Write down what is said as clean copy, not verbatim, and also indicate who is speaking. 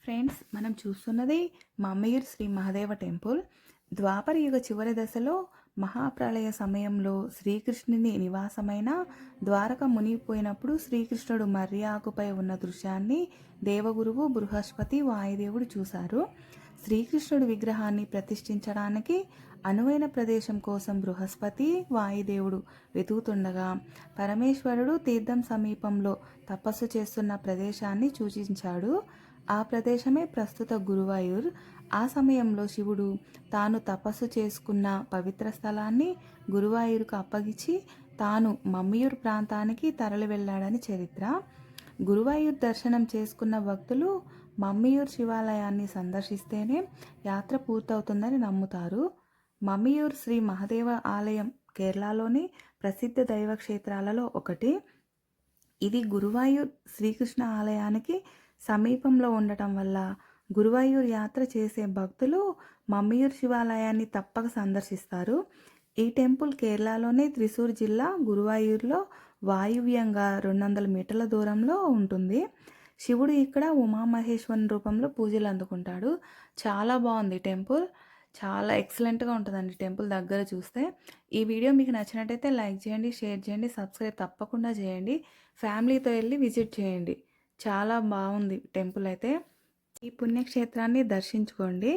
Speaker 1: Friends, మనం చూస్తున్నది మమ్మయూర్ Shri Mahadeva temple. ద్వాపర యుగ చివరి దశలో మహాప్రళయ సమయంలో శ్రీకృష్ణుని నివాసమైన ద్వారక మునిగిపోయినప్పుడు శ్రీకృష్ణుడు మర్రి ఆకుపై ఉన్న దృశ్యాన్ని దేవగురువు బృహస్పతి వాయుదేవుడు చూశారు. శ్రీకృష్ణుడి విగ్రహాన్ని ప్రతిష్ఠించడానికి అనువైన ప్రదేశం కోసం బృహస్పతి వాయుదేవుడు వెతుకుతుండగా పరమేశ్వరుడు తీర్థం సమీపంలో తపస్సు చేస్తున్న ప్రదేశాన్ని సూచించాడు. ఆ ప్రదేశమే ప్రస్తుత గురువాయూర్. ఆ సమయంలో శివుడు తాను తపస్సు చేసుకున్న పవిత్ర స్థలాన్ని గురువాయూరుకు అప్పగించి తాను మమ్మియూర్ ప్రాంతానికి తరలి వెళ్ళాడని చరిత్ర. గురువాయూర్ దర్శనం చేసుకున్న భక్తులు మమ్మియూర్ శివాలయాన్ని సందర్శిస్తేనే యాత్ర పూర్తవుతుందని నమ్ముతారు. మమ్మియూర్ శ్రీ మహాదేవ ఆలయం కేరళలోని ప్రసిద్ధ దైవ క్షేత్రాలలో ఒకటి. ఇది గురువాయూర్ శ్రీకృష్ణ ఆలయానికి సమీపంలో ఉండటం వల్ల గురువాయూర్ యాత్ర చేసే భక్తులు మమ్మియూర్ శివాలయాన్ని తప్పక సందర్శిస్తారు. ఈ టెంపుల్ కేరళలోని త్రిశూర్ జిల్లా గురువాయూర్లో వాయువ్యంగా 200 మీటర్ల దూరంలో ఉంటుంది. శివుడు ఇక్కడ ఉమామహేశ్వరుని రూపంలో పూజలు అందుకుంటాడు. చాలా బాగుంది టెంపుల్, చాలా ఎక్సలెంట్గా ఉంటుందండి టెంపుల్ దగ్గర చూస్తే. ఈ వీడియో మీకు నచ్చినట్టయితే లైక్ చేయండి, షేర్ చేయండి, సబ్స్క్రైబ్ తప్పకుండా చేయండి. ఫ్యామిలీతో వెళ్ళి విజిట్ చేయండి. చాలా బాగుంది టెంపుల్ అయితే. ఈ పుణ్యక్షేత్రాన్ని దర్శించుకోండి.